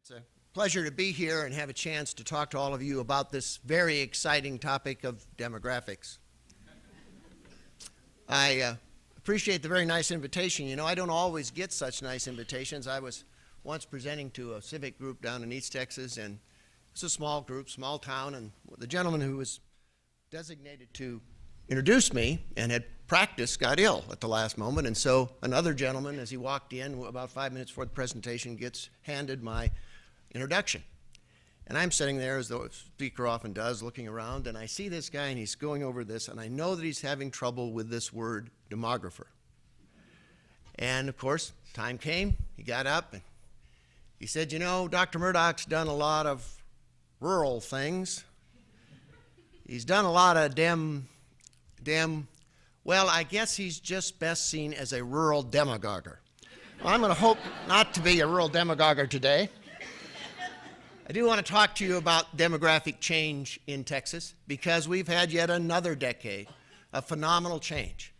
It's a pleasure to be here and have a chance to talk to all of you about this very exciting topic of demographics. I appreciate the very nice invitation. You know, I don't always get such nice invitations. I was once presenting to a civic group down in East Texas, and it's a small group, small town, and the gentleman who was designated to introduce me and had practiced got ill at the last moment, and so another gentleman, as he walked in about 5 minutes before the presentation, gets handed my introduction. And I'm sitting there, as the speaker often does, looking around, and I see this guy, and he's going over this, and I know that he's having trouble with this word, demographer. And, of course, time came, he got up, and he said, you know, Dr. Murdock's done a lot of rural things. He's done a lot of well, I guess he's just best seen as a rural demagoguer. Well, I'm going to hope not to be a rural demagoguer today. I do want to talk to you about demographic change in Texas because we've had yet another decade of phenomenal change.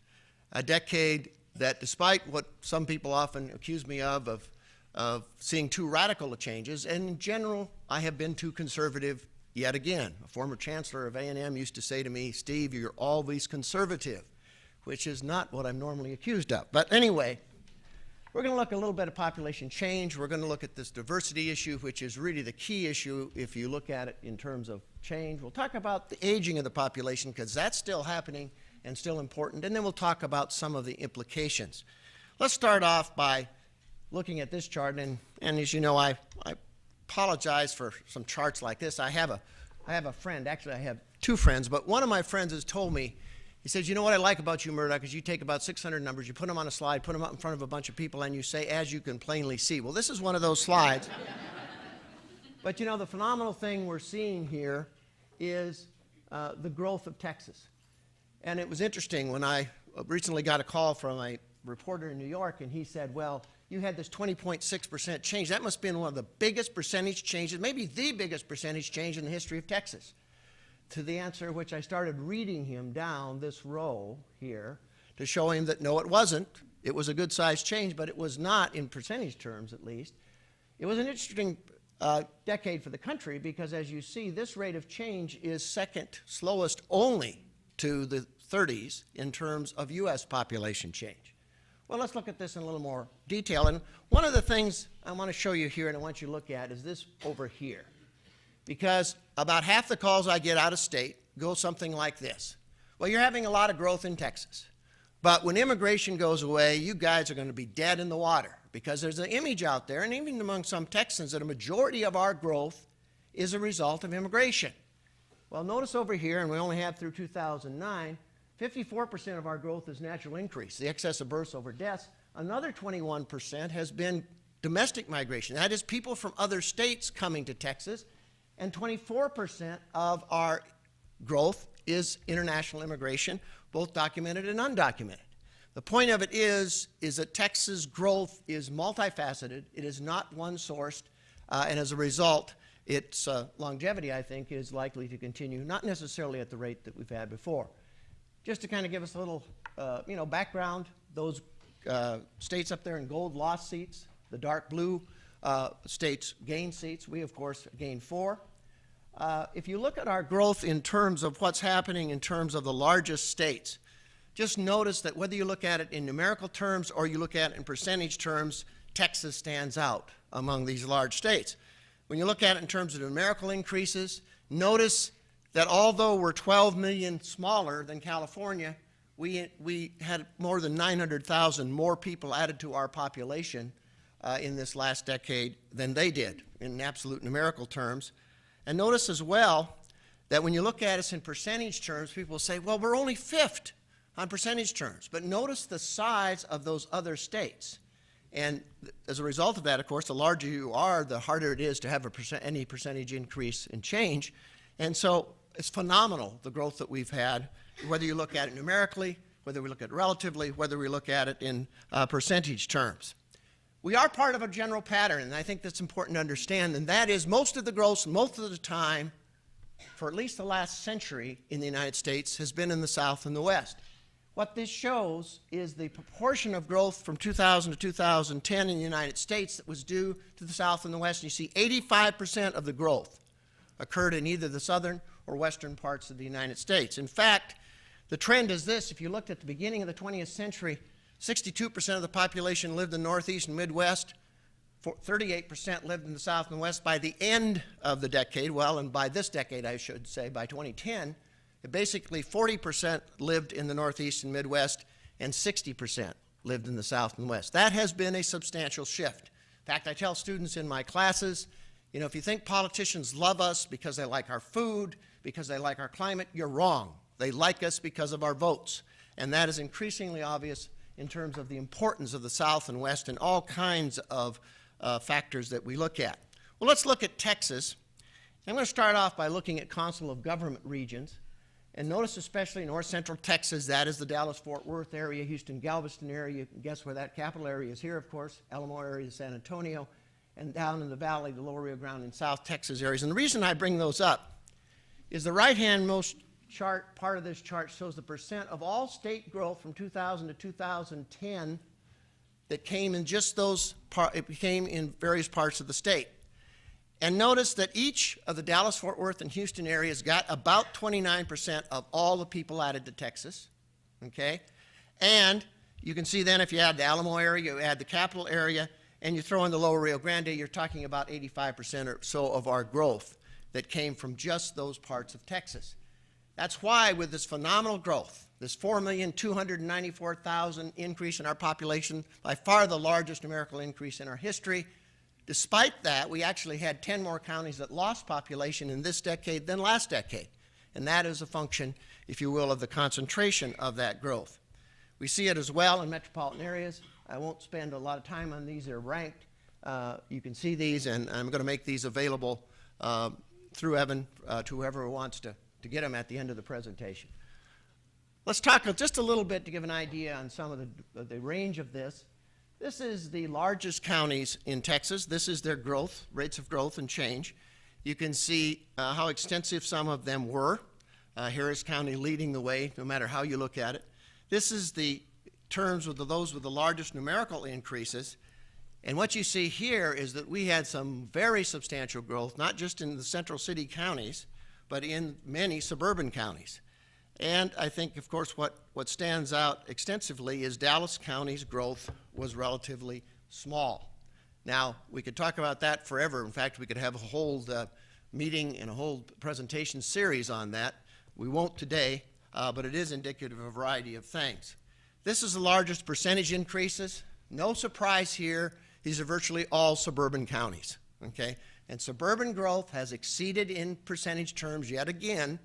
A decade that, despite what some people often accuse me of seeing too radical of changes, and in general, I have been too conservative yet again. A former chancellor of A&M used to say to me, Steve, you're always conservative, which is not what I'm normally accused of. But anyway, we're going to look a little bit at population change. We're going to look at this diversity issue, which is really the key issue if you look at it in terms of change. We'll talk about the aging of the population because that's still happening and still important. And then we'll talk about some of the implications. Let's start off by looking at this chart. And as you know, I apologize for some charts like this. I have a friend, actually I have two friends, but one of my friends has told me, he says, you know what I like about you, Murdock, is you take about 600 numbers, you put them on a slide, put them up in front of a bunch of people, and you say, as you can plainly see. Well, this is one of those slides. But you know, the phenomenal thing we're seeing here is the growth of Texas. And it was interesting when I recently got a call from a reporter in New York, and he said, well, you had this 20.6% change. That must have been one of the biggest percentage changes, maybe the biggest percentage change in the history of Texas. To the answer which I started reading him down this row here to show him that no, it wasn't. It was a good-sized change, but it was not, in percentage terms at least. It was an interesting decade for the country because, as you see, this rate of change is second slowest only to the 30s in terms of U.S. population change. Well, let's look at this in a little more detail. And one of the things I want to show you here and I want you to look at is this over here. Because about half the calls I get out of state go something like this. Well, you're having a lot of growth in Texas. But when immigration goes away, you guys are going to be dead in the water. Because there's an image out there, and even among some Texans, that a majority of our growth is a result of immigration. Well, notice over here, and we only have through 2009, 54% of our growth is natural increase, the excess of births over deaths. Another 21% has been domestic migration. That is people from other states coming to Texas. And 24% of our growth is international immigration, both documented and undocumented. The point of it is that Texas growth is multifaceted. It is not one-sourced, and as a result, its longevity, I think, is likely to continue, not necessarily at the rate that we've had before. Just to kind of give us a little, background, those states up there in gold lost seats, the dark blue states gain seats. We, of course, gained 4. If you look at our growth in terms of what's happening in terms of the largest states, just notice that whether you look at it in numerical terms or you look at it in percentage terms, Texas stands out among these large states. When you look at it in terms of numerical increases, notice that although we're 12 million smaller than California, we had more than 900,000 more people added to our population in this last decade than they did in absolute numerical terms. And notice as well that when you look at us in percentage terms, people say, well, we're only 5th on percentage terms. But notice the size of those other states. And as a result of that, of course, the larger you are, the harder it is to have any percentage increase in change. And so it's phenomenal, the growth that we've had, whether you look at it numerically, whether we look at it relatively, whether we look at it in percentage terms. We are part of a general pattern, and I think that's important to understand, and that is most of the growth, most of the time, for at least the last century in the United States, has been in the South and the West. What this shows is the proportion of growth from 2000 to 2010 in the United States that was due to the South and the West. And you see 85% of the growth occurred in either the southern or western parts of the United States. In fact, the trend is this. If you looked at the beginning of the 20th century, 62% of the population lived in the Northeast and Midwest, 38% lived in the South and West. By the end of the decade, well, and by this decade, I should say, by 2010, basically 40% lived in the Northeast and Midwest, and 60% lived in the South and West. That has been a substantial shift. In fact, I tell students in my classes, you know, if you think politicians love us because they like our food, because they like our climate, you're wrong. They like us because of our votes. And that is increasingly obvious in terms of the importance of the South and West and all kinds of factors that we look at. Well, let's look at Texas. I'm going to start off by looking at Council of Government regions. And notice especially north central Texas, that is the Dallas-Fort Worth area, Houston-Galveston area. You can guess where that capital area is here, of course. Alamo area, San Antonio. And down in the valley, the lower Rio Grande and South Texas areas. And the reason I bring those up is the right-hand-most chart, part of this chart shows the percent of all state growth from 2000 to 2010 that came in just those, it came in various parts of the state. And notice that each of the Dallas, Fort Worth, and Houston areas got about 29% of all the people added to Texas, okay? And you can see then if you add the Alamo area, you add the capital area, and you throw in the lower Rio Grande, you're talking about 85% or so of our growth that came from just those parts of Texas. That's why with this phenomenal growth, this 4,294,000 increase in our population, by far the largest numerical increase in our history, despite that, we actually had 10 more counties that lost population in this decade than last decade. And that is a function, if you will, of the concentration of that growth. We see it as well in metropolitan areas. I won't spend a lot of time on these. They're ranked. You can see these, and I'm going to make these available through Evan to whoever wants to get them at the end of the presentation. Let's talk just a little bit to give an idea on some of the range of this. This is the largest counties in Texas. This is their growth, rates of growth and change. You can see how extensive some of them were. Harris County leading the way, no matter how you look at it. This is the terms with those with the largest numerical increases. And what you see here is that we had some very substantial growth, not just in the central city counties, but in many suburban counties. And I think, of course, what stands out extensively is Dallas County's growth was relatively small. Now, we could talk about that forever. In fact, we could have a whole meeting and a whole presentation series on that. We won't today, but it is indicative of a variety of things. This is the largest percentage increases. No surprise here. These are virtually all suburban counties, okay? And suburban growth has exceeded in percentage terms yet again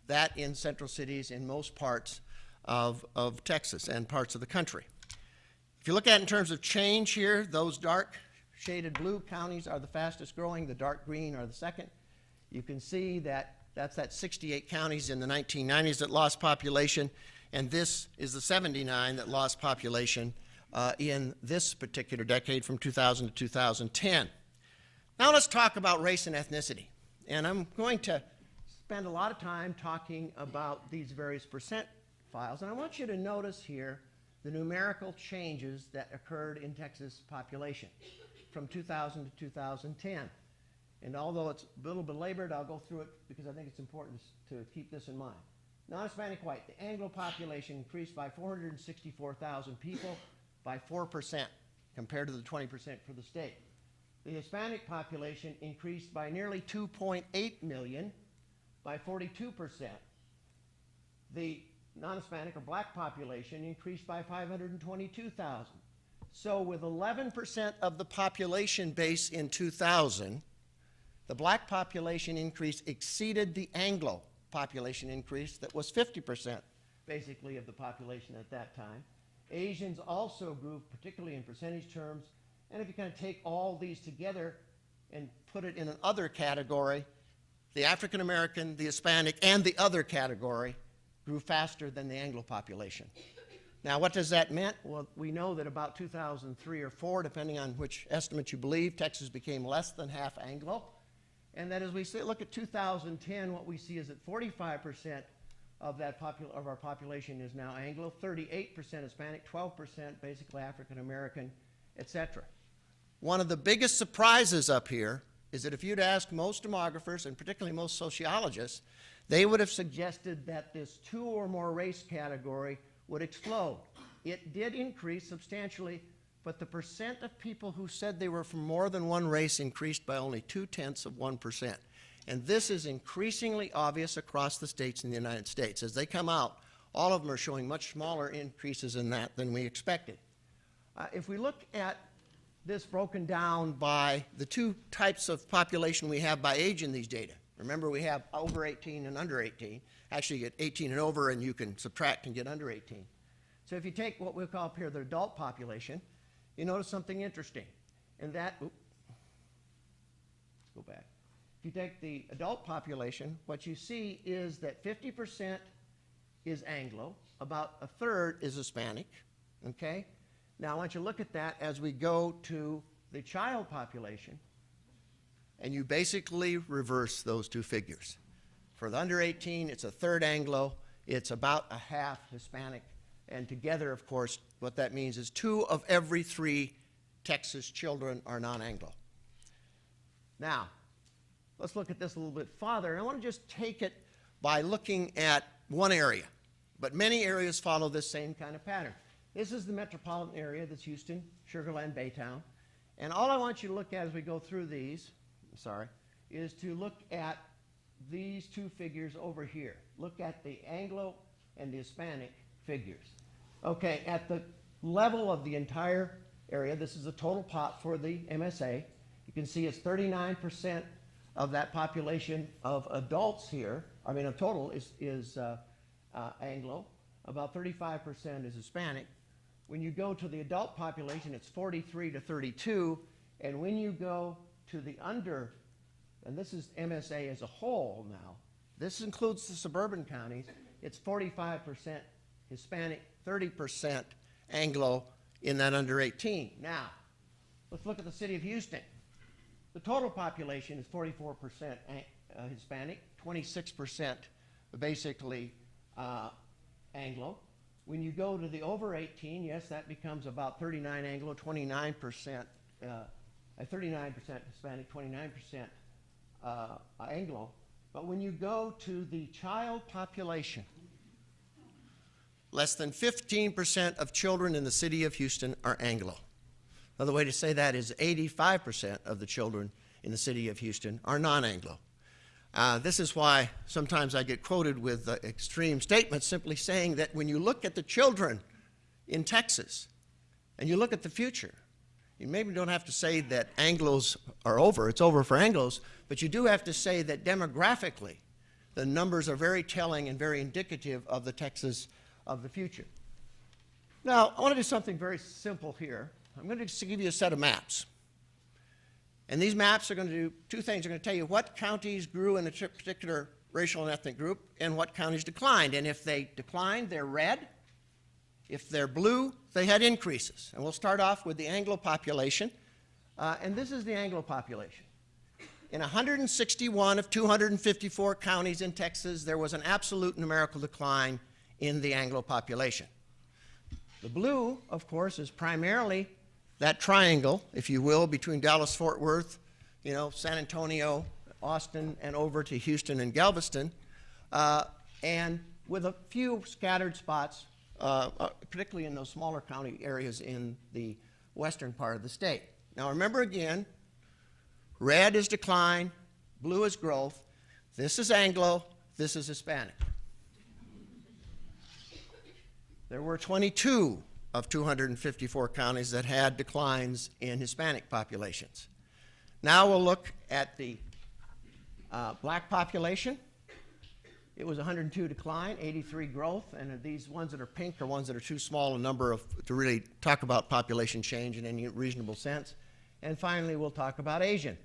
that in central cities in most parts of Texas and parts of the country. If you look at it in terms of change here, those dark shaded blue counties are the fastest growing, the dark green are the second. You can see that that's 68 counties in the 1990s that lost population, and this is the 79 that lost population in this particular decade from 2000 to 2010. Now let's talk about race and ethnicity. And I'm going to spend a lot of time talking about these various percent files. And I want you to notice here the numerical changes that occurred in Texas population from 2000 to 2010. And although it's a little belabored, I'll go through it because I think it's important to keep this in mind. Non-Hispanic white, the Anglo population increased by 464,000 people by 4% compared to the 20% for the state. The Hispanic population increased by nearly 2.8 million by 42%. The non-Hispanic or black population increased by 522,000. So with 11% of the population base in 2000, the black population increase exceeded the Anglo population increase that was 50% basically of the population at that time. Asians also grew, particularly in percentage terms. And if you kind of take all these together and put it in an other category, the African American, the Hispanic, and the other category grew faster than the Anglo population. Now, what does that mean? Well, we know that about 2003 or 4, depending on which estimate you believe, Texas became less than half Anglo. And that as we look at 2010, what we see is that 45% of our population is now Anglo, 38% Hispanic, 12% basically African American, etc. One of the biggest surprises up here is that if you'd asked most demographers, and particularly most sociologists, they would have suggested that this 2 or more race category would explode. It did increase substantially, but the percent of people who said they were from more than one race increased by only 0.2%. And this is increasingly obvious across the states in the United States. As they come out, all of them are showing much smaller increases in that than we expected. If we look at this broken down by the 2 types of population we have by age in these data. Remember, we have over 18 and under 18. Actually, you get 18 and over, and you can subtract and get under 18. So if you take what we'll call up here the adult population, you notice something interesting. And that, let's go back. If you take the adult population, what you see is that 50% is Anglo, about a third is Hispanic, okay? Now, I want you to look at that as we go to the child population, and you basically reverse those 2 figures. For the under 18, it's a third Anglo, it's about a half Hispanic, and together, of course, what that means is 2 of every 3 Texas children are non-Anglo. Now, let's look at this a little bit farther, and I want to just take it by looking at one area, but many areas follow this same kind of pattern. This is the metropolitan area, that's Houston, Sugar Land, Baytown. And all I want you to look at as we go through these, is to look at these 2 figures over here. Look at the Anglo and the Hispanic figures. Okay, at the level of the entire area, this is the total pot for the MSA. You can see it's 39% of that population of adults here, of total is Anglo. About 35% is Hispanic. When you go to the adult population, it's 43 to 32. And when you go to the under, and this is MSA as a whole now, this includes the suburban counties, it's 45% Hispanic, 30% Anglo in that under 18. Now, let's look at the city of Houston. The total population is 44% Hispanic, 26% basically Anglo. When you go to the over 18, yes, that becomes about 39 Anglo, 29%, 39% Hispanic, 29% Anglo. But when you go to the child population, less than 15% of children in the city of Houston are Anglo. Another way to say that is 85% of the children in the city of Houston are non-Anglo. This is why sometimes I get quoted with extreme statements simply saying that when you look at the children in Texas and you look at the future, you maybe don't have to say that Anglos are over, it's over for Anglos, but you do have to say that demographically the numbers are very telling and very indicative of the Texas of the future. Now, I want to do something very simple here. I'm going to just give you a set of maps. And these maps are going to do 2 things. They're going to tell you what counties grew in a particular racial and ethnic group and what counties declined. And if they declined, they're red. If they're blue, they had increases. And we'll start off with the Anglo population. And this is the Anglo population. In 161 of 254 counties in Texas, there was an absolute numerical decline in the Anglo population. The blue, of course, is primarily that triangle, if you will, between Dallas-Fort Worth, San Antonio, Austin, and over to Houston and Galveston, and with a few scattered spots, particularly in those smaller county areas in the western part of the state. Now remember again, red is decline, blue is growth. This is Anglo, this is Hispanic. There were 22 of 254 counties that had declines in Hispanic populations. Now we'll look at the black population. It was 102 decline, 83 growth, and these ones that are pink are ones that are too small a number to really talk about population change in any reasonable sense. And finally, we'll talk about Asian.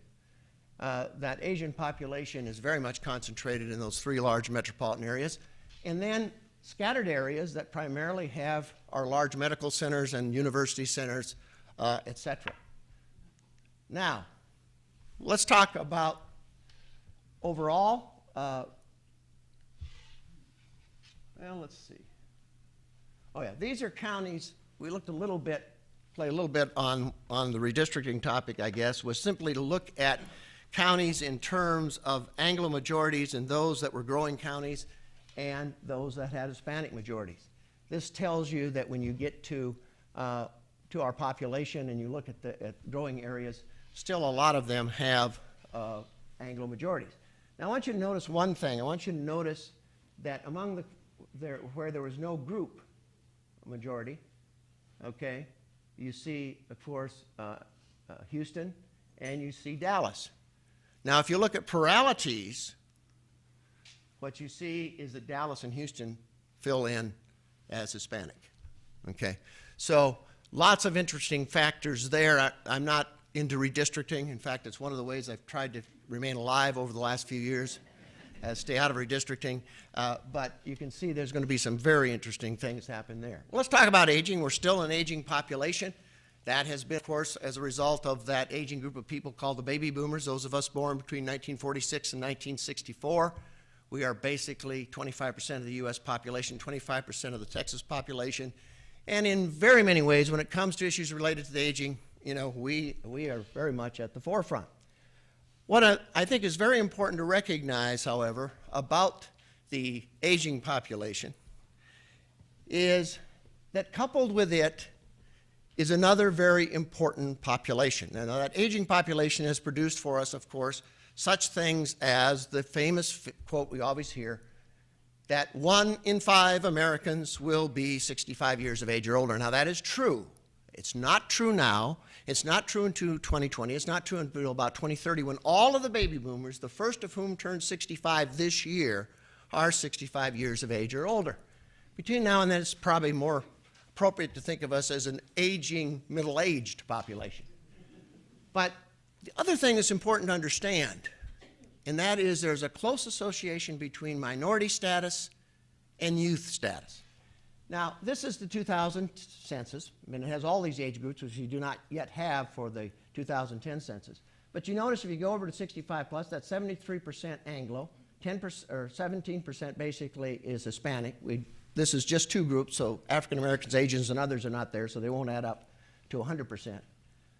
That Asian population is very much concentrated in those 3 large metropolitan areas. And then scattered areas that primarily have our large medical centers and university centers, etc. Now, let's talk about overall well, let's see. Oh, yeah, these are counties. We looked a little bit, play a little bit on the redistricting topic, I guess, was simply to look at counties in terms of Anglo majorities and those that were growing counties and those that had Hispanic majorities. This tells you that when you get to our population and you look at growing areas, still a lot of them have Anglo majorities. Now I want you to notice one thing. I want you to notice that among where there was no group majority, okay, you see, of course, Houston and you see Dallas. Now if you look at pluralities, what you see is that Dallas and Houston fill in as Hispanic, okay? So lots of interesting factors there. I'm not into redistricting. In fact, it's one of the ways I've tried to remain alive over the last few years, stay out of redistricting. But you can see there's going to be some very interesting things happen there. Well, let's talk about aging. We're still an aging population. That has been, of course, as a result of that aging group of people called the baby boomers, those of us born between 1946 and 1964. We are basically 25% of the U.S. population, 25% of the Texas population. And in very many ways, when it comes to issues related to the aging, you know, we are very much at the forefront. What I think is very important to recognize, however, about the aging population is that coupled with it is another very important population. Now, that aging population has produced for us, of course, such things as the famous quote we always hear, that 1 in 5 Americans will be 65 years of age or older. Now, that is true. It's not true now. It's not true until 2020. It's not true until about 2030, when all of the baby boomers, the first of whom turned 65 this year, are 65 years of age or older. Between now and then, it's probably more appropriate to think of us as an aging, middle-aged population. But the other thing that's important to understand, and that is there's a close association between minority status and youth status. Now, this is the 2000 census. I mean, it has all these age groups, which you do not yet have for the 2010 census. But you notice if you go over to 65 plus, that's 73% Anglo, 10% or 17% basically is Hispanic. This is just 2 groups, so African Americans, Asians, and others are not there, so they won't add up to 100%.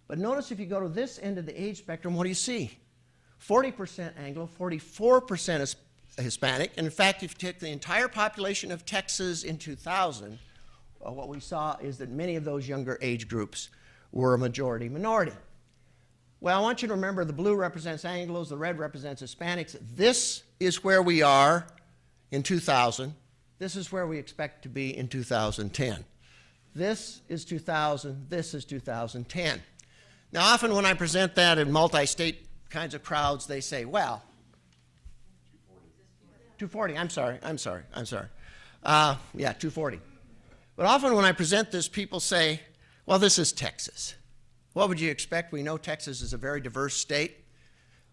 But notice if you go to this end of the age spectrum, what do you see? 40% Anglo, 44% is Hispanic. And in fact, if you take the entire population of Texas in 2000, what we saw is that many of those younger age groups were a majority minority. Well, I want you to remember the blue represents Anglos, the red represents Hispanics. This is where we are in 2000. This is where we expect to be in 2010. This is 2000, this is 2010. Now, often when I present that in multi-state kinds of crowds, they say, well, 240, I'm sorry. Yeah, 240. But often when I present this, people say, well, this is Texas. What would you expect? We know Texas is a very diverse state.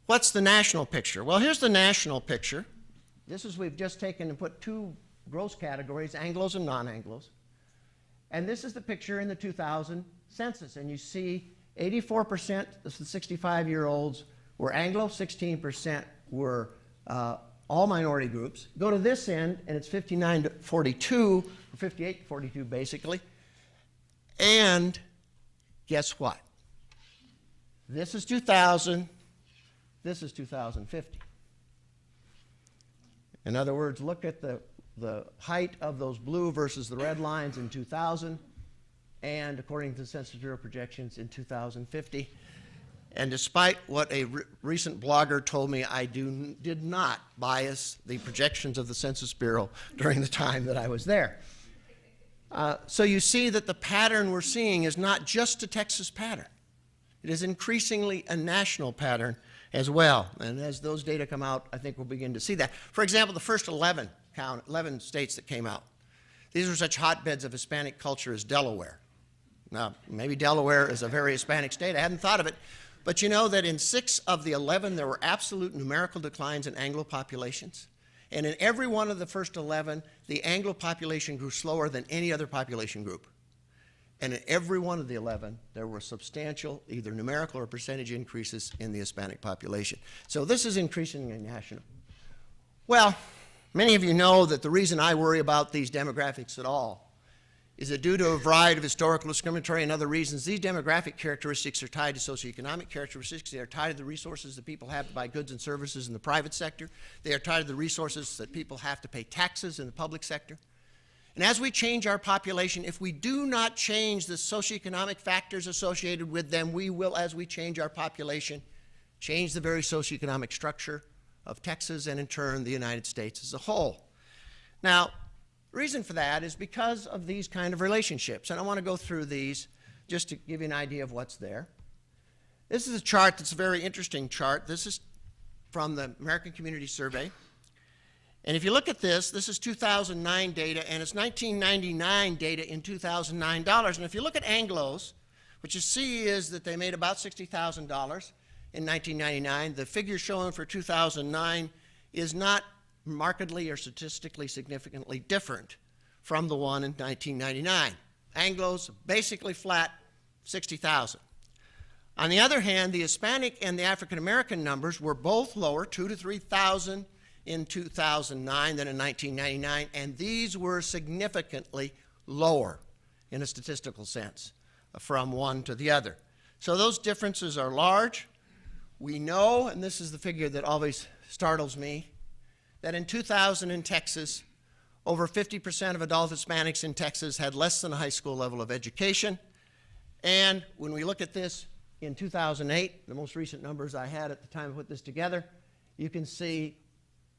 What's the national picture? Well, here's the national picture. This is, we've just taken and put 2 gross categories, Anglos and non-Anglos. And this is the picture in the 2000 census. And you see 84% of the 65-year-olds were Anglo, 16% were all minority groups. Go to this end, and it's 59 to 42, or 58 to 42 basically. And guess what? This is 2000, this is 2050. In other words, look at the height of those blue versus the red lines in 2000, and according to the Census Bureau projections in 2050. And despite what a recent blogger told me, I did not bias the projections of the Census Bureau during the time that I was there. So you see that the pattern we're seeing is not just a Texas pattern. It is increasingly a national pattern as well. And as those data come out, I think we'll begin to see that. For example, the first 11 states that came out, these were such hotbeds of Hispanic culture as Delaware. Now, maybe Delaware is a very Hispanic state. I hadn't thought of it. But you know that in 6 of the 11, there were absolute numerical declines in Anglo populations. And in every one of the first 11, the Anglo population grew slower than any other population group. And in every one of the 11, there were substantial, either numerical or percentage increases in the Hispanic population. So this is increasingly national. Well, Many of you know that the reason I worry about these demographics at all is that due to a variety of historical, discriminatory, and other reasons, these demographic characteristics are tied to socioeconomic characteristics. They are tied to the resources that people have to buy goods and services in the private sector. They are tied to the resources that people have to pay taxes in the public sector. And as we change our population, if we do not change the socioeconomic factors associated with them, we will, as we change our population, change the very socioeconomic structure of Texas and in turn the United States as a whole. Now, the reason for that is because of these kind of relationships, and I want to go through these just to give you an idea of what's there. This is a chart that's a very interesting chart. This is from the American Community Survey. And if you look at this, this is 2009 data, and it's 1999 data in 2009 dollars. And if you look at Anglos, what you see is that they made about $60,000 in 1999. The figure shown for 2009 is not markedly or statistically significantly different from the one in 1999. Anglos, basically flat, 60,000. On the other hand, the Hispanic and the African American numbers were both lower, 2,000 to 3,000 in 2009 than in 1999, and these were significantly lower in a statistical sense from one to the other. So those differences are large. We know, and this is the figure that always startles me, that in 2000 in Texas, over 50% of adult Hispanics in Texas had less than a high school level of education. And when we look at this in 2008, the most recent numbers I had at the time I put this together, you can see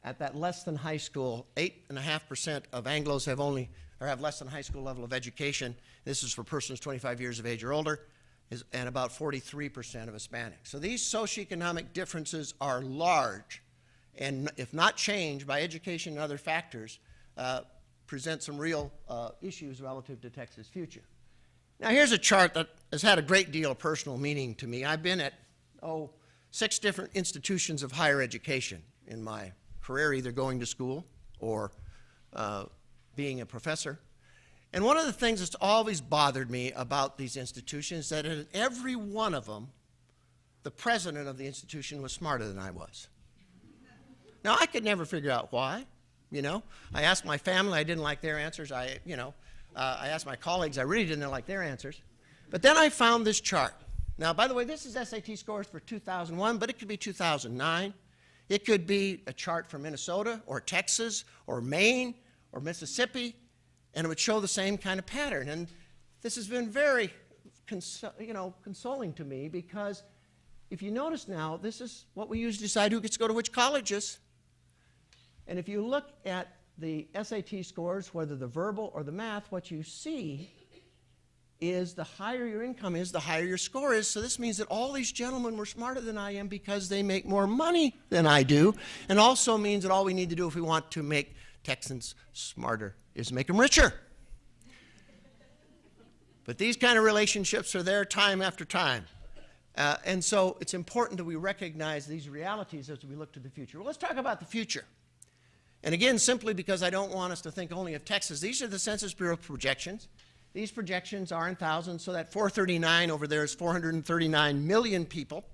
at that less than high school, 8.5% of Anglos have less than high school level of education. This is for persons 25 years of age or older, and about 43% of Hispanics. So these socioeconomic differences are large, and if not changed by education and other factors, present some real issues relative to Texas' future. Now here's a chart that has had a great deal of personal meaning to me. I've been at, 6 different institutions of higher education in my career, either going to school or being a professor. And one of the things that's always bothered me about these institutions is that in every one of them, the president of the institution was smarter than I was. Now, I could never figure out why, you know. I asked my family, I didn't like their answers. I asked my colleagues, I really didn't like their answers. But then I found this chart. Now, by the way, this is SAT scores for 2001, but it could be 2009. It could be a chart from Minnesota or Texas or Maine or Mississippi, and it would show the same kind of pattern. And this has been very consoling to me, because if you notice now, this is what we use to decide who gets to go to which colleges. And if you look at the SAT scores, whether the verbal or the math, what you see is the higher your income is, the higher your score is. So this means that all these gentlemen were smarter than I am because they make more money than I do, and also means that all we need to do if we want to make Texans smarter is make them richer. But these kind of relationships are there time after time. And so it's important that we recognize these realities as we look to the future. Well, let's talk about the future. And again, simply because I don't want us to think only of Texas, these are the Census Bureau projections. These projections are in thousands, so that 439 over there is 439 million people.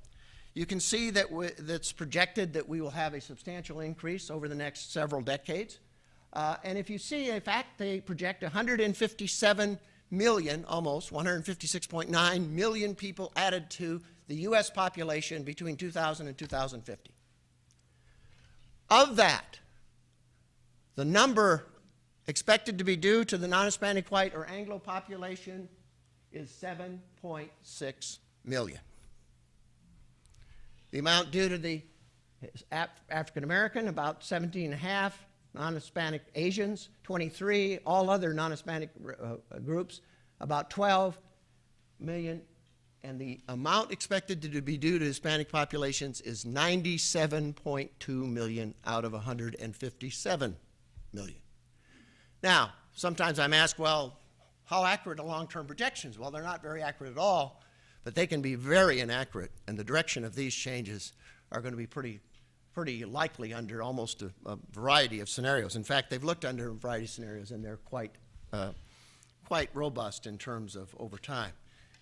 You can see that that's projected that we will have a substantial increase over the next several decades. And if you see, in fact, they project 157 million, almost 156.9 million people added to the U.S. population between 2000 and 2050. Of that, the number expected to be due to the non-Hispanic white or Anglo population is 7.6 million. The amount due to the African American, about 17.5, non-Hispanic Asians, 23, all other non-Hispanic groups, about 12 million, and the amount expected to be due to Hispanic populations is 97.2 million out of 157 million. Now, sometimes I'm asked, well, how accurate are long-term projections? Well, they're not very accurate at all, but they can be very inaccurate, and the direction of these changes are going to be pretty likely under almost a variety of scenarios. In fact, they've looked under a variety of scenarios, and they're quite robust in terms of over time.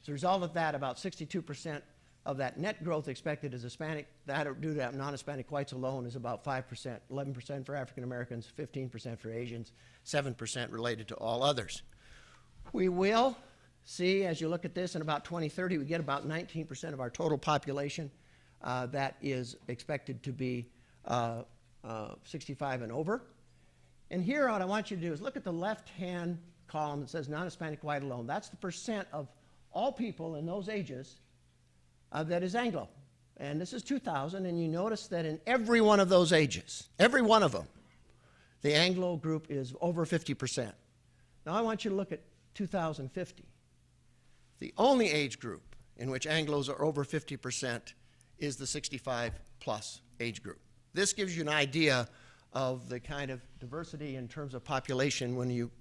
As a result of that, about 62% of that net growth expected as Hispanic, that due to non-Hispanic whites alone is about 5%, 11% for African Americans, 15% for Asians, 7% related to all others. We will see, as you look at this, in about 2030, we get about 19% of our total population that is expected to be 65 and over. And here what I want you to do is look at the left-hand column that says non-Hispanic white alone. That's the percent of all people in those ages that is Anglo. And this is 2000, and you notice that in every one of those ages, every one of them, the Anglo group is over 50%. Now I want you to look at 2050. The only age group in which Anglos are over 50% is the 65 plus age group. This gives you an idea of the kind of diversity in terms of population when you,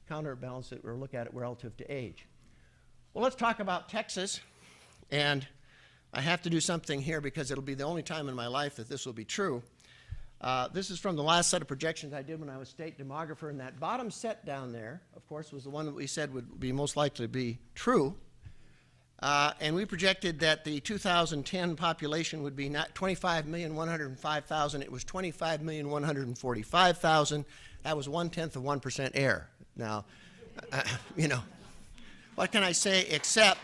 counterbalance it or look at it relative to age. Well, let's talk about Texas. And I have to do something here because it'll be the only time in my life that this will be true. This is from the last set of projections I did when I was state demographer, and that bottom set down there, of course, was the one that we said would be most likely to be true. And we projected that the 2010 population would be not 25,105,000. It was 25,145,000. That was 1/10 of 1% error. Now, what can I say except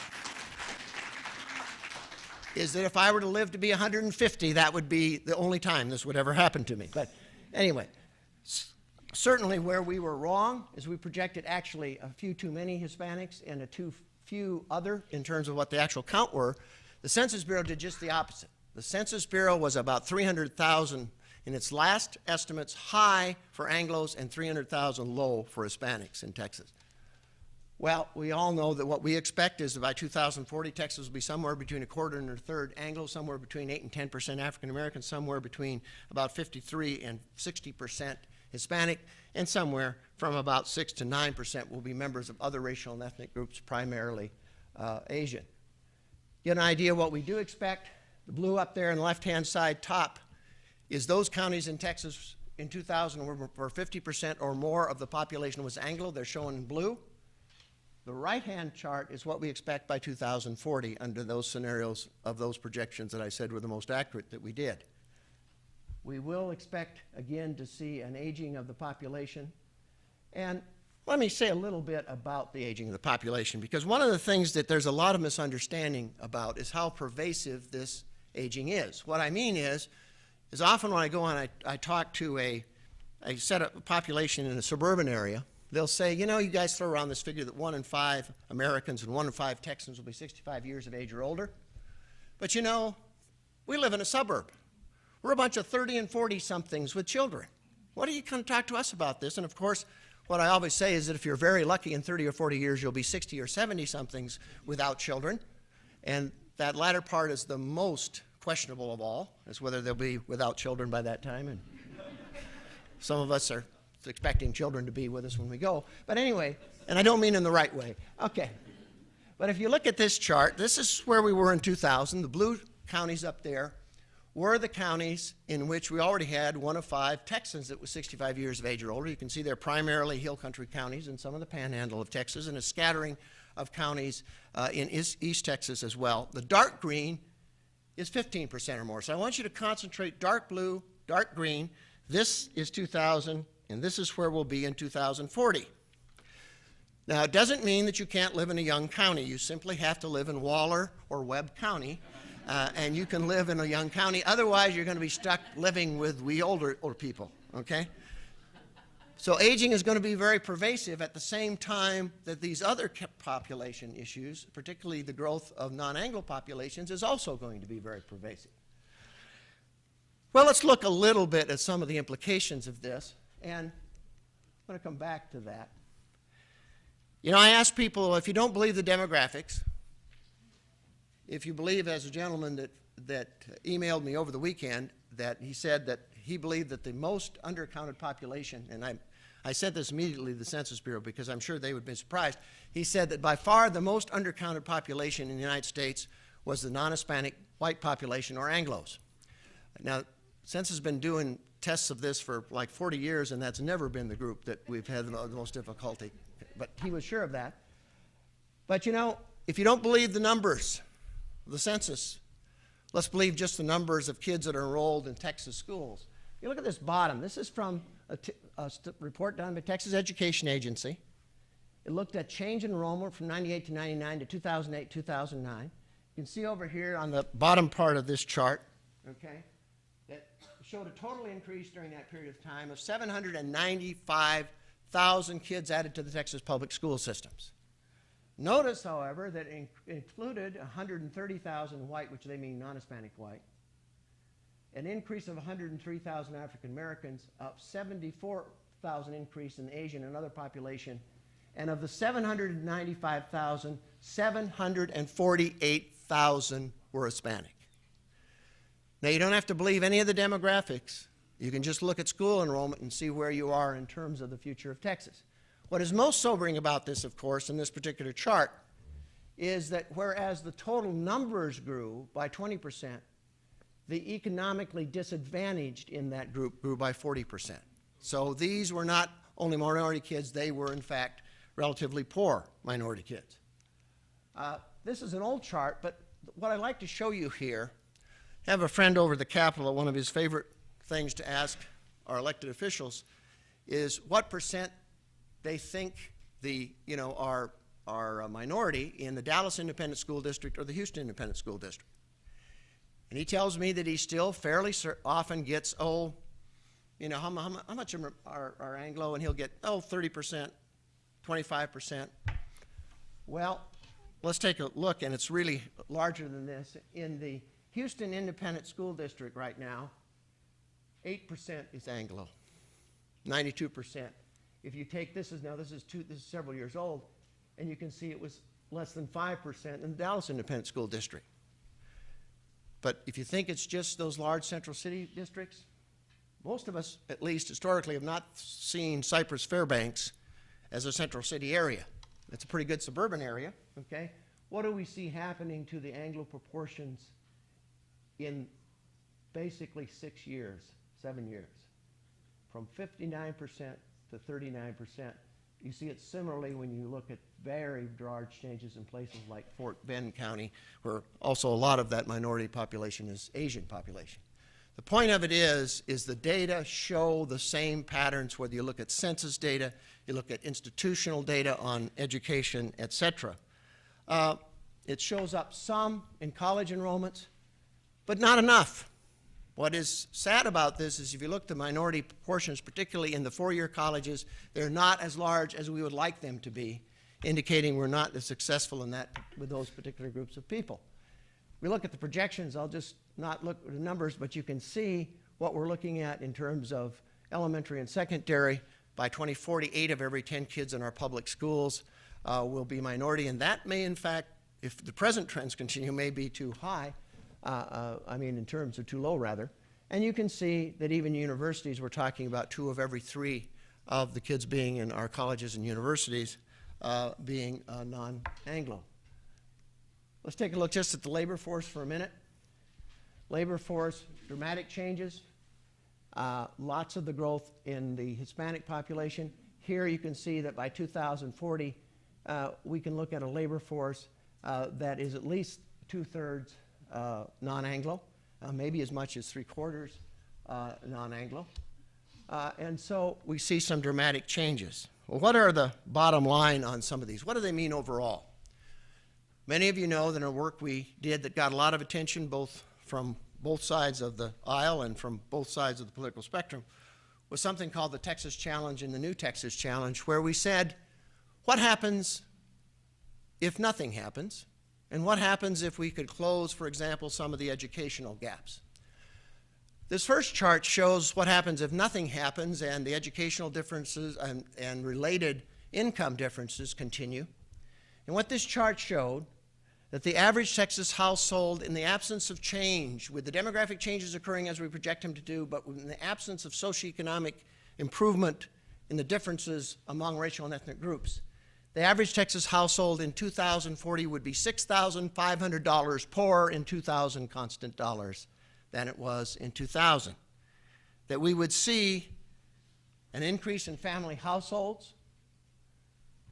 is that if I were to live to be 150, that would be the only time this would ever happen to me. But anyway, certainly where we were wrong is we projected actually a few too many Hispanics and a too few other in terms of what the actual count were. The Census Bureau did just the opposite. The Census Bureau was about 300,000 in its last estimates high for Anglos and 300,000 low for Hispanics in Texas. Well, we all know that what we expect is that by 2040, Texas will be somewhere between a quarter and a third Anglo, somewhere between 8 and 10% African American, somewhere between about 53 and 60% Hispanic, and somewhere from about 6 to 9% will be members of other racial and ethnic groups, primarily Asian. Get an idea of what we do expect. The blue up there on the left-hand side top is those counties in Texas in 2000 where 50% or more of the population was Anglo. They're shown in blue. The right-hand chart is what we expect by 2040 under those scenarios of those projections that I said were the most accurate that we did. We will expect, again, to see an aging of the population. And let me say a little bit about the aging of the population, because one of the things that there's a lot of misunderstanding about is how pervasive this aging is. What I mean is often when I go on, I talk to a set of population in a suburban area. They'll say, you guys throw around this figure that 1 in 5 Americans and 1 in 5 Texans will be 65 years of age or older. But we live in a suburb. We're a bunch of 30 and 40-somethings with children. What are you going to talk to us about this? And of course, what I always say is that if you're very lucky in 30 or 40 years, you'll be 60 or 70-somethings without children. And that latter part is the most questionable of all, is whether they'll be without children by that time. And some of us are expecting children to be with us when we go. But anyway, and I don't mean in the right way. Okay. But if you look at this chart, this is where we were in 2000. The blue counties up there were the counties in which we already had 1 of 5 Texans that was 65 years of age or older. You can see they're primarily hill country counties and some of the panhandle of Texas and a scattering of counties in East Texas as well. The dark green is 15% or more. So I want you to concentrate dark blue, dark green. This is 2000. And this is where we'll be in 2040. Now, it doesn't mean that you can't live in a young county. You simply have to live in Waller or Webb County, and you can live in a young county. Otherwise, you're going to be stuck living with older people, okay? So aging is going to be very pervasive at the same time that these other population issues, particularly the growth of non-Anglo populations, is also going to be very pervasive. Well, let's look a little bit at some of the implications of this. And I'm going to come back to that. I ask people, if you don't believe the demographics, if you believe, as a gentleman that emailed me over the weekend, that he said that he believed that the most undercounted population, and I said this immediately to the Census Bureau because I'm sure they would have been surprised. He said that by far the most undercounted population in the United States was the non-Hispanic white population, or Anglos. Now, Census has been doing tests of this for like 40 years, and that's never been the group that we've had the most difficulty. But he was sure of that. But if you don't believe the numbers, the census. Let's believe just the numbers of kids that are enrolled in Texas schools. You look at this bottom. This is from a report done by Texas Education Agency. It looked at change in enrollment from 98 to 99 to 2008, 2009. You can see over here on the bottom part of this chart, okay, that showed a total increase during that period of time of 795,000 kids added to the Texas public school systems. Notice, however, that it included 130,000 white, which they mean non-Hispanic white, an increase of 103,000 African Americans, up 74,000 increase in the Asian and other population, and of the 795,000, 748,000 were Hispanic. Now, you don't have to believe any of the demographics. You can just look at school enrollment and see where you are in terms of the future of Texas. What is most sobering about this, of course, in this particular chart, is that whereas the total numbers grew by 20%, the economically disadvantaged in that group grew by 40%. So these were not only minority kids, they were, in fact, relatively poor minority kids. This is an old chart, but what I'd like to show you here, I have a friend over at the Capitol, one of his favorite things to ask our elected officials is what percent they think are a minority in the Dallas Independent School District or the Houston Independent School District. And he tells me that he still fairly often gets, how much are Anglo? And he'll get, 30%. 25%. Well, let's take a look, and it's really larger than this. In the Houston Independent School District right now, 8% is Anglo, 92%. If you take this is several years old, and you can see it was less than 5% in the Dallas Independent School District. But if you think it's just those large central city districts, most of us, at least historically, have not seen Cypress Fairbanks as a central city area. It's a pretty good suburban area, okay? What do we see happening to the Anglo proportions in basically 6 years, 7 years? From 59% to 39%. You see it similarly when you look at very large changes in places like Fort Bend County, where also a lot of that minority population is Asian population. The point of it is the data show the same patterns, whether you look at census data, you look at institutional data on education, et cetera. It shows up some in college enrollments, but not enough. What is sad about this is if you look at the minority proportions, particularly in the four-year colleges, they're not as large as we would like them to be, indicating we're not as successful in that with those particular groups of people. We look at the projections. I'll just not look at the numbers, but you can see what we're looking at in terms of elementary and secondary. By 2040, 8 of every 10 kids in our public schools will be minority, and that may, in fact, if the present trends continue, may be too high. In terms of too low, rather. And you can see that even universities, we're talking about 2 of every 3 of the kids being in our colleges and universities being non-Anglo. Let's take a look just at the labor force for a minute. Labor force, dramatic changes. Lots of the growth in the Hispanic population. Here you can see that by 2040, we can look at a labor force that is at least 2/3 non-Anglo, maybe as much as 3/4 non-Anglo. And so we see some dramatic changes. Well, what are the bottom line on some of these? What do they mean overall? Many of you know that a work we did that got a lot of attention both from both sides of the aisle and from both sides of the political spectrum was something called the Texas Challenge and the New Texas Challenge, where we said, what happens if nothing happens? And what happens if we could close, for example, some of the educational gaps? This first chart shows what happens if nothing happens and the educational differences and related income differences continue. And what this chart showed, that the average Texas household, in the absence of change, with the demographic changes occurring as we project them to do, but in the absence of socioeconomic improvement in the differences among racial and ethnic groups, the average Texas household in 2040 would be $6,500 poorer in 2000 constant dollars than it was in 2000. That we would see an increase in family households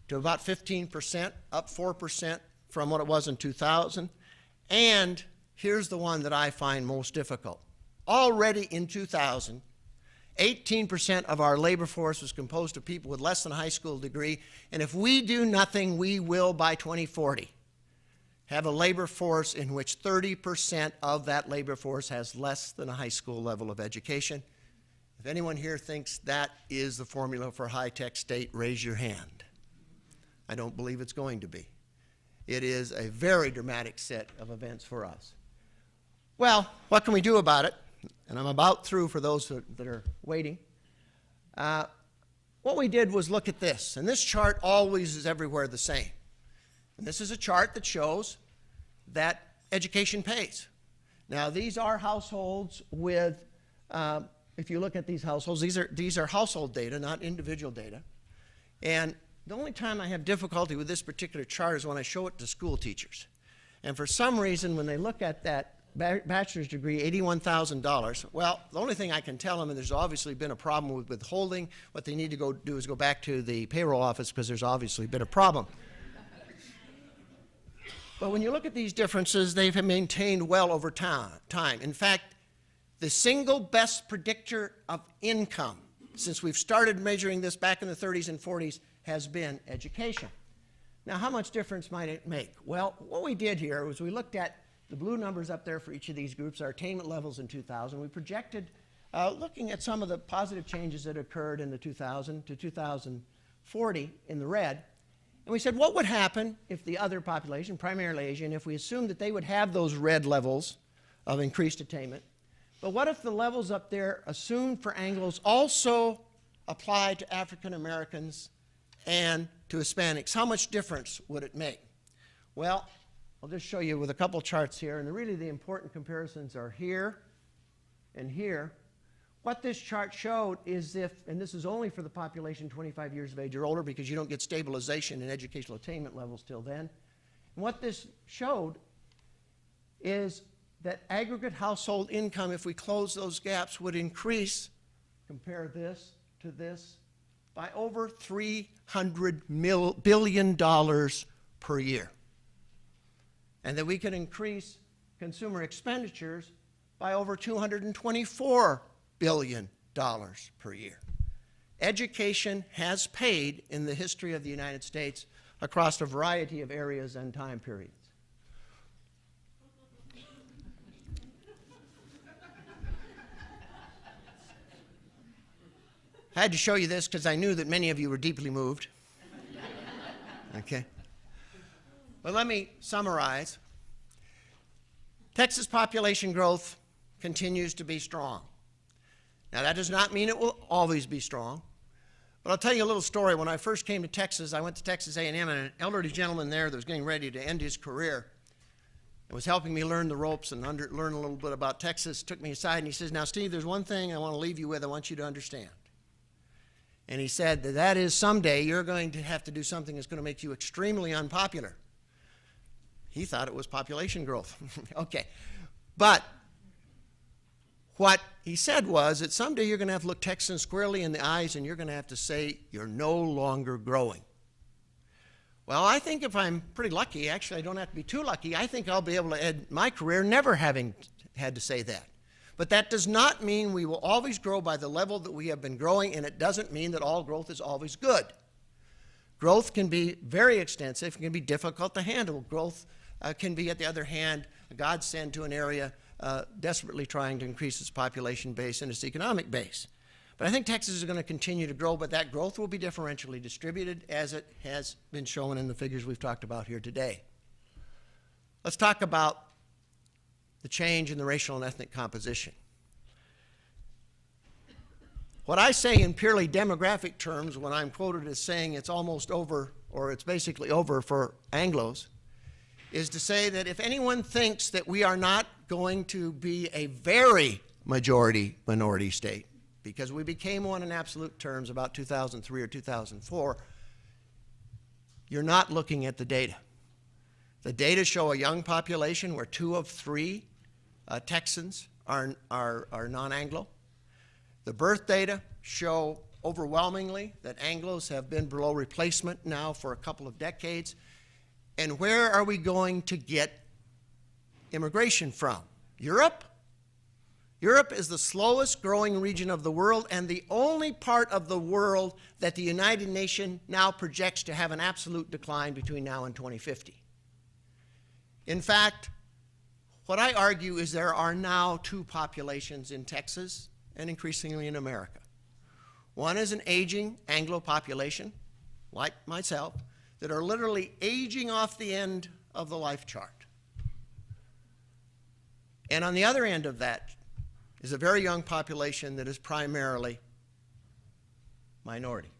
to about 15%, up 4% from what it was in 2000, And here's the one that I find most difficult. Already in 2000, 18% of our labor force was composed of people with less than a high school degree, and if we do nothing, we will, by 2040, have a labor force in which 30% of that labor force has less than a high school level of education. If anyone here thinks that is the formula for a high-tech state, raise your hand. I don't believe it's going to be. It is a very dramatic set of events for us. Well, what can we do about it? And I'm about through for those that are waiting. What we did was look at this, and this chart always is everywhere the same. And this is a chart that shows that education pays. Now, these are households with, if you look at these households, these are household data, not individual data. And the only time I have difficulty with this particular chart is when I show it to school teachers. And for some reason, when they look at that bachelor's degree, $81,000, well, the only thing I can tell them, and there's obviously been a problem with withholding, what they need to go do is go back to the payroll office because there's obviously been a problem. But when you look at these differences, they've maintained well over time. In fact, the single best predictor of income since we've started measuring this back in the 30s and 40s has been education. Now, how much difference might it make? Well, what we did here was we looked at the blue numbers up there for each of these groups, our attainment levels in 2000. We projected, looking at some of the positive changes that occurred in the 2000 to 2040 in the red. And we said, what would happen if the other population, primarily Asian, if we assumed that they would have those red levels of increased attainment? But what if the levels up there assumed for Anglos also apply to African Americans and to Hispanics? How much difference would it make? Well, I'll just show you with a couple charts here, and really the important comparisons are here and here. What this chart showed is if, and this is only for the population 25 years of age or older because you don't get stabilization in educational attainment levels till then. And what this showed is that aggregate household income, if we close those gaps, would increase, compare this to this, by over $300 billion per year. And that we could increase consumer expenditures by over $224 billion per year. Education has paid in the history of the United States across a variety of areas and time periods. I had to show you this because I knew that many of you were deeply moved. Okay. But let me summarize. Texas population growth continues to be strong. Now, that does not mean it will always be strong. But I'll tell you a little story. When I first came to Texas, I went to Texas A&M, and an elderly gentleman there that was getting ready to end his career and was helping me learn the ropes and learn a little bit about Texas, took me aside, and he says, now, Steve, there's one thing I want to leave you with I want you to understand. And he said that is someday you're going to have to do something that's going to make you extremely unpopular. He thought it was population growth. Okay. But what he said was that someday you're going to have to look Texans squarely in the eyes and you're going to have to say you're no longer growing. Well, I think if I'm pretty lucky, actually I don't have to be too lucky, I think I'll be able to end my career never having had to say that. But that does not mean we will always grow by the level that we have been growing, and it doesn't mean that all growth is always good. Growth can be very extensive, it can be difficult to handle. Growth can be, at the other hand, a godsend to an area desperately trying to increase its population base and its economic base. But I think Texas is going to continue to grow, but that growth will be differentially distributed as it has been shown in the figures we've talked about here today. Let's talk about the change in the racial and ethnic composition. What I say in purely demographic terms when I'm quoted as saying it's almost over, or it's basically over for Anglos, is to say that if anyone thinks that we are not going to be a very majority-minority state, because we became one in absolute terms about 2003 or 2004, you're not looking at the data. The data show a young population where 2 of 3 Texans are non-Anglo. The birth data show overwhelmingly that Anglos have been below replacement now for a couple of decades. And where are we going to get immigration from? Europe? Europe is the slowest growing region of the world and the only part of the world that the United Nations now projects to have an absolute decline between now and 2050. In fact, what I argue is there are now two populations in Texas and increasingly in America. One is an aging Anglo population, like myself, that are literally aging off the end of the life chart. And on the other end of that is a very young population that is primarily minority.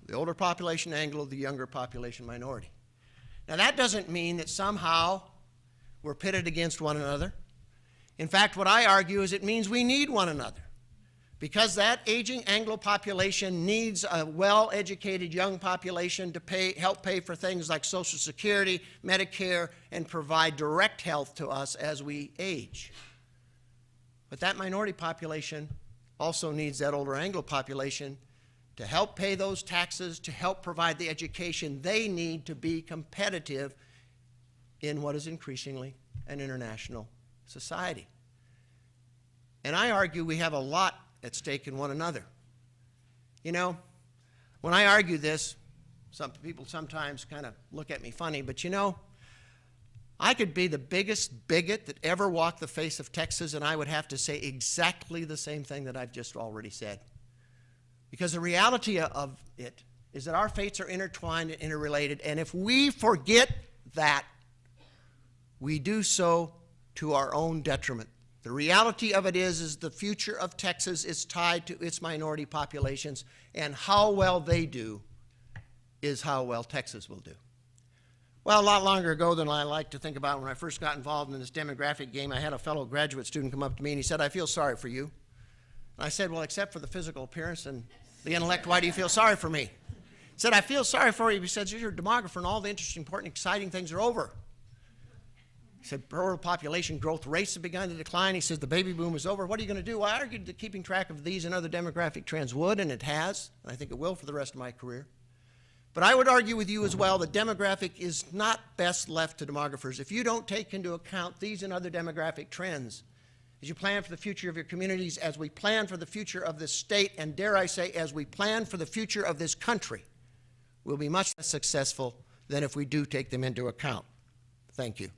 The older population Anglo, the younger population minority. Now that doesn't mean that somehow we're pitted against one another. In fact, what I argue is it means we need one another. Because that aging Anglo population needs a well-educated young population to help pay for things like Social Security, Medicare, and provide direct health to us as we age. But that minority population also needs that older Anglo population to help pay those taxes, to help provide the education they need to be competitive in what is increasingly an international society. And I argue we have a lot at stake in one another. You know, when I argue this, some people sometimes kind of look at me funny, but you know, I could be the biggest bigot that ever walked the face of Texas, and I would have to say exactly the same thing that I've just already said. Because the reality of it is that our fates are intertwined and interrelated, and if we forget that, we do so to our own detriment. The reality of it is the future of Texas is tied to its minority populations, and how well they do is how well Texas will do. Well, a lot longer ago than I like to think about, when I first got involved in this demographic game, I had a fellow graduate student come up to me and he said, "I feel sorry for you." And I said, "Well, except for the physical appearance and the intellect, why do you feel sorry for me?" He said, "I feel sorry for you." He said, "You're a demographer and all the interesting, important, exciting things are over." He said, "Rural population growth rates have begun to decline." He says, "The baby boom is over. What are you going to do?" Well, I argued that keeping track of these and other demographic trends would, and it has, and I think it will for the rest of my career. But I would argue with you as well that demographic is not best left to demographers. If you don't take into account these and other demographic trends, as you plan for the future of your communities, as we plan for the future of this state, and dare I say, as we plan for the future of this country, we'll be much less successful than if we do take them into account. Thank you.